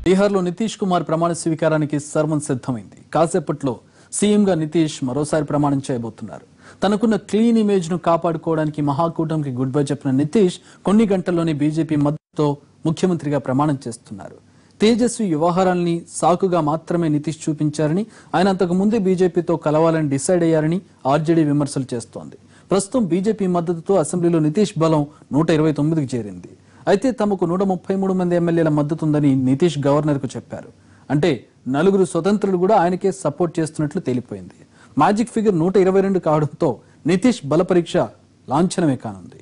బీహార్లో నితీష్ కుమార్ ప్రమాణ స్వీకారానికి సర్వం సిద్ధమైంది. కాసేపట్లో సీఎంగా నితీష్ మరోసారి ప్రమాణం చేయబోతున్నారు. తనకున్న క్లీన్ ఇమేజ్ ను కాపాడుకోవడానికి మహాకూటమికి గుడ్ బై చెప్పిన నితీష్ కొన్ని గంటల్లోనే బీజేపీ మద్దతుతో ముఖ్యమంత్రిగా ప్రమాణం చేస్తున్నారు. తేజస్వి వ్యవహారాల్ని సాకుగా మాత్రమే నితీష్ చూపించారని, ఆయన అంతకు ముందే బీజేపీతో కలవాలని డిసైడ్ అయ్యారని ఆర్జేడీ విమర్శలు చేస్తోంది. ప్రస్తుతం బీజేపీ మద్దతుతో అసెంబ్లీలో నితీష్ బలం 129కి చేరింది. అయితే తమకు 133 మంది ఎమ్మెల్యేల మద్దతుందని నితీష్ గవర్నర్కు చెప్పారు. అంటే 4 స్వతంత్రులు కూడా ఆయనకే సపోర్ట్ చేస్తున్నట్లు తేలిపోయింది. మ్యాజిక్ ఫిగర్ 122 కావడంతో నితీష్ బల పరీక్ష లాంఛనమే కానుంది.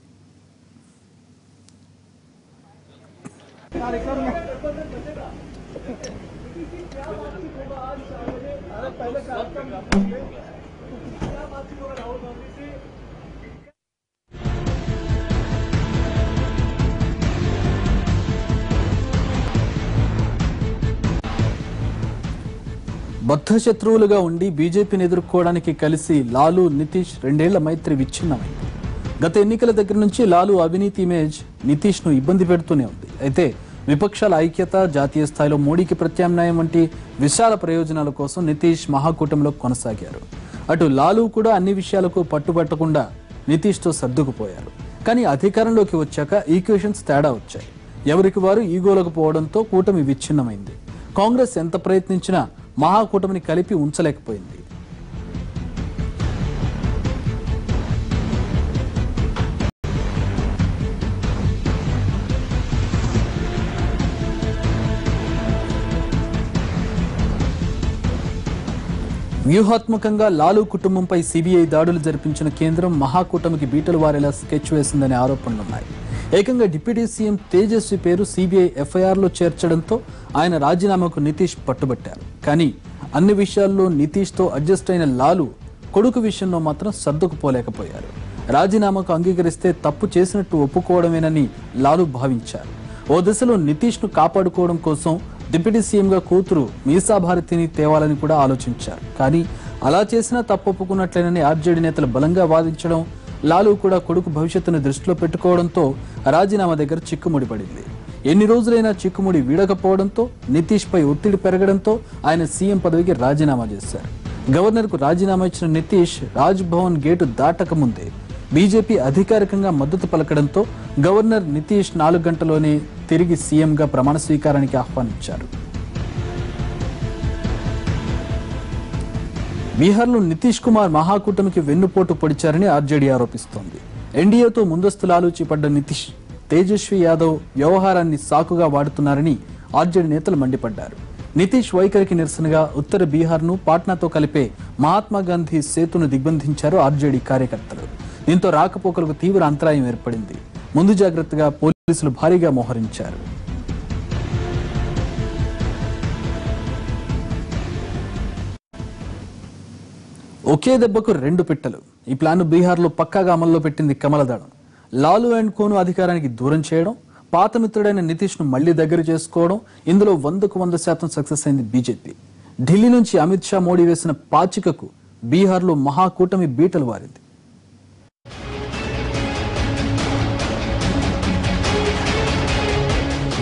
బద్ధ శత్రువులుగా ఉండి బీజేపీని ఎదుర్కోవడానికి కలిసి లాలు నితీష్ 2 ఏళ్ల మైత్రి విచ్ఛిన్నమైంది. గత ఎన్నికల దగ్గర నుంచి లాలు అవినీతి ఇమేజ్ నితీష్ ను ఇబ్బంది పెడుతూనే ఉంది. అయితే విపక్షాల ఐక్యత, జాతీయ స్థాయిలో మోడీకి ప్రత్యామ్నాయం వంటి విశాల ప్రయోజనాల కోసం నితీష్ మహాకూటమిలో కొనసాగారు. అటు లాలు కూడా అన్ని విషయాలకు పట్టుబట్టకుండా నితీష్ తో సర్దుకుపోయారు. కానీ అధికారంలోకి వచ్చాక ఈక్వేషన్స్ తేడా వచ్చాయి. ఎవరికి వారు ఈగోలకు పోవడంతో కూటమి విచ్ఛిన్నమైంది. కాంగ్రెస్ ఎంత ప్రయత్నించినా మహాకూటమిని కలిపి ఉంచలేకపోయింది. వ్యూహాత్మకంగా లాలు కుటుంబంపై సిబిఐ దాడులు జరిపించిన కేంద్రం మహాకూటమికి బీటలు వారేలా స్కెచ్ వేసిందనే ఆరోపణలున్నాయి. ఏకంగా డిప్యూటీ సీఎం తేజస్వి పేరు సిబిఐ ఎఫ్ఐఆర్లో చేర్చడంతో ఆయన రాజీనామాకు నితీష్ పట్టుబట్టారు. కానీ అన్ని విషయాల్లో నితీష్తో అడ్జస్ట్ అయిన లాలు కొడుకు విషయంలో మాత్రం సర్దుకుపోలేకపోయారు. రాజీనామాకు అంగీకరిస్తే తప్పు చేసినట్టు ఒప్పుకోవడమేనని లాలు భావించారు. ఓ దశలో నితీష్ను కాపాడుకోవడం కోసం డిప్యూటీ సీఎంగా కూతురు మీసా భారతిని తేవాలని కూడా ఆలోచించారు. కానీ అలా చేసినా తప్పు ఒప్పుకున్నట్లేనని ఆర్జేడీ నేతలు బలంగా వాదించడం, లాలు కూడా కొడుకు భవిష్యత్తును దృష్టిలో పెట్టుకోవడంతో రాజీనామా దగ్గర చిక్కుముడి పడింది. ఎన్ని రోజులైనా చిక్కుముడి వీడకపోవడంతో నితీష్ పై ఒత్తిడి పెరగడంతో ఆయన సీఎం పదవికి రాజీనామా చేశారు. గవర్నర్కు రాజీనామా ఇచ్చిన నితీష్ రాజ్ భవన్ గేటు దాటక ముందే బీజేపీ అధికారికంగా మద్దతు పలకడంతో గవర్నర్ నితీష్ 4 గంటల్లోనే తిరిగి సీఎంగా ప్రమాణ స్వీకారానికి ఆహ్వానించారు. బీహార్లో నితీష్ కుమార్ మహాకూటమికి వెన్నుపోటు పొడిచారని ఆర్జేడీ ఆరోపిస్తోంది. ఎన్డీఏతో ముందస్తు లాలూచి పడ్డ నితీష్ తేజస్వి యాదవ్ వ్యవహారాన్ని సాకుగా వాడుతున్నారని ఆర్జేడీ నేతలు మండిపడ్డారు. నితీష్ వైఖరికి నిరసనగా ఉత్తర బీహార్ను పాట్నాతో కలిపే మహాత్మాగాంధీ సేతును దిగ్బంధించారు ఆర్జేడీ కార్యకర్తలు. దీంతో రాకపోకలకు తీవ్ర అంతరాయం ఏర్పడింది. ముందు జాగ్రత్తగా పోలీసులు భారీగా మోహరించారు. ఒకే దెబ్బకు 2 పిట్టలు. ఈ ప్లాన్ బీహార్లో పక్కాగా అమల్లో పెట్టింది కమలదళం. లాలు అండ్ కోను అధికారానికి దూరం చేయడం, పాత మిత్రుడైన నితీష్ ను మళ్లీ దగ్గర చేసుకోవడం, ఇందులో 100కు 100% సక్సెస్ అయింది బీజేపీ. ఢిల్లీ నుంచి అమిత్ షా, మోడీ వేసిన పాచికకు బీహార్లో మహాకూటమి బీటలు వారింది.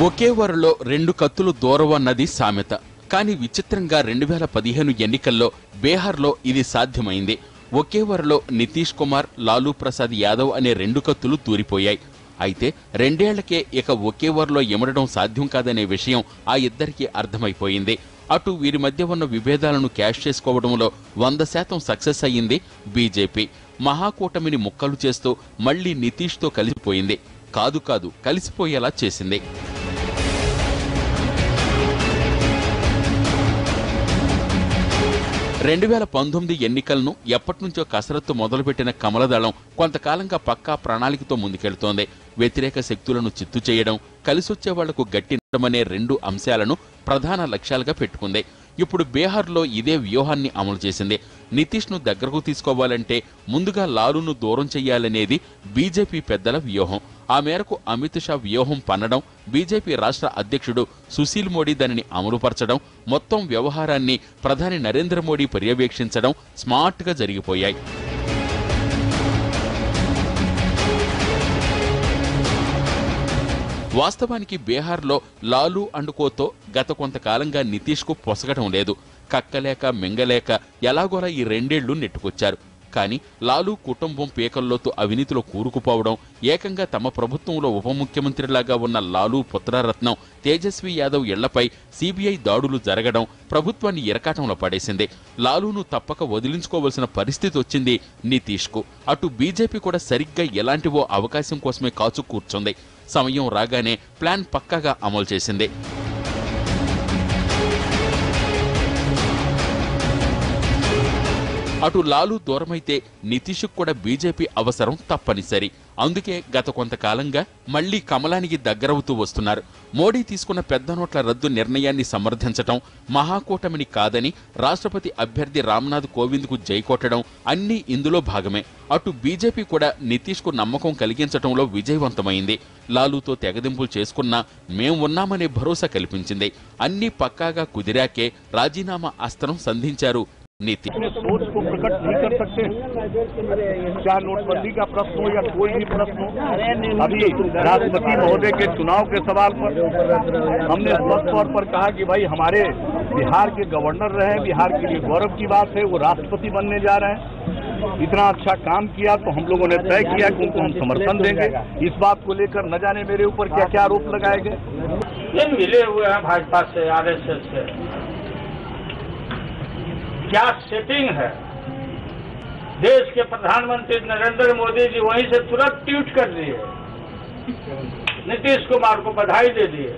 ఒకే వరలో 2 కత్తులు దూరవన్నది సామెత. కానీ విచిత్రంగా 2015 ఎన్నికల్లో బీహార్లో ఇది సాధ్యమైంది. ఒకే వరలో నితీష్ కుమార్, లాలూ ప్రసాద్ యాదవ్ అనే 2 కత్తులు దూరిపోయాయి. అయితే 2 ఏళ్లకే ఇక ఒకే వరలో ఇమడడం సాధ్యం కాదనే విషయం ఆ ఇద్దరికీ అర్థమైపోయింది. అటు వీరి మధ్య ఉన్న విభేదాలను క్యాష్ చేసుకోవడంలో 100% సక్సెస్ అయ్యింది బీజేపీ. మహాకూటమిని ముక్కలు చేస్తూ మళ్లీ నితీష్తో కలిసిపోయింది. కాదు కలిసిపోయేలా చేసింది. 2019 ఎన్నికలను ఎప్పటినుంచో కసరత్తు మొదలుపెట్టిన కమలదళం కొంతకాలంగా పక్కా ప్రణాళికతో ముందుకెళ్తోంది. వ్యతిరేక శక్తులను చిత్తు చేయడం, కలిసొచ్చే వాళ్లకు గట్టినడమనే 2 అంశాలను ప్రధాన లక్ష్యాలుగా పెట్టుకుంది. ఇప్పుడు బీహార్లో ఇదే వ్యూహాన్ని అమలు చేసింది. నితీష్ను దగ్గరకు తీసుకోవాలంటే ముందుగా లాలును దూరం చెయ్యాలనేది బీజేపీ పెద్దల వ్యూహం. ఆ మేరకు అమిత్ షా వ్యూహం పన్నడం, బీజేపీ రాష్ట్ర అధ్యక్షుడు సుశీల్ మోడీ దానిని అమలుపరచడం, మొత్తం వ్యవహారాన్ని ప్రధాని నరేంద్ర మోడీ పర్యవేక్షించడం స్మార్ట్గా జరిగిపోయాయి. వాస్తవానికి బీహార్లో లాలూ అండుకోతో గత కొంతకాలంగా నితీష్కు పొసగడం లేదు. కక్కలేక మింగలేక ఎలాగోలా ఈ 2 ఏళ్లు నెట్టుకొచ్చారు. కానీ లాలూ కుటుంబం పీకల్లోతు అవినీతిలో కూరుకుపోవడం, ఏకంగా తమ ప్రభుత్వంలో ఉప ముఖ్యమంత్రిలాగా ఉన్న లాలూ పుత్రరత్నం తేజస్వి యాదవ్ ఇళ్లపై సీబీఐ దాడులు జరగడం ప్రభుత్వాన్ని ఇరకాటంలో పడేసింది. లాలూను తప్పక వదిలించుకోవలసిన పరిస్థితి వచ్చింది నితీష్కు. అటు బీజేపీ కూడా సరిగ్గా ఎలాంటివో అవకాశం కోసమే కాచు కూర్చుంది. సమయం రాగానే ప్లాన్ పక్కాగా అమలు చేసింది. అటు లాలూ దూరమైతే నితీష్కు కూడా బీజేపీ అవసరం తప్పనిసరి. అందుకే గత కొంతకాలంగా మళ్లీ కమలానికి దగ్గరవుతూ వస్తున్నారు. మోడీ తీసుకున్న పెద్ద నోట్ల రద్దు నిర్ణయాన్ని సమర్థించటం, మహాకూటమిని కాదని రాష్ట్రపతి అభ్యర్థి రామ్నాథ్ కోవింద్కు జైకొట్టడం అన్నీ ఇందులో భాగమే. అటు బీజేపీ కూడా నితీష్కు నమ్మకం కలిగించడంలో విజయవంతమైంది. లాలూతో తెగదింపులు చేసుకున్నా మేం ఉన్నామనే భరోసా కల్పించింది. అన్నీ పక్కాగా కుదిరాకే రాజీనామా అస్త్రం సంధించారు नीति। सोच को प्रकट नहीं कर सकते, चाहे नोटबंदी का प्रश्न हो या कोई भी प्रश्न हो। अभी राष्ट्रपति महोदय के चुनाव के सवाल पर हमने स्पष्ट तौर पर कहा कि भाई हमारे बिहार के गवर्नर रहे, बिहार के लिए गौरव की बात है, वो राष्ट्रपति बनने जा रहे हैं। इतना अच्छा काम किया तो हम लोगों ने तय किया कि उनको हम समर्थन देंगे। इस बात को लेकर न जाने मेरे ऊपर क्या क्या आरोप लगाए गए। ये मिले हुए हैं भाजपा से, आरएसएस से, क्या सेटिंग है। देश के प्रधानमंत्री नरेंद्र मोदी जी वहीं से तुरंत ट्वीट कर दिए, नीतीश कुमार को बधाई दे दिए।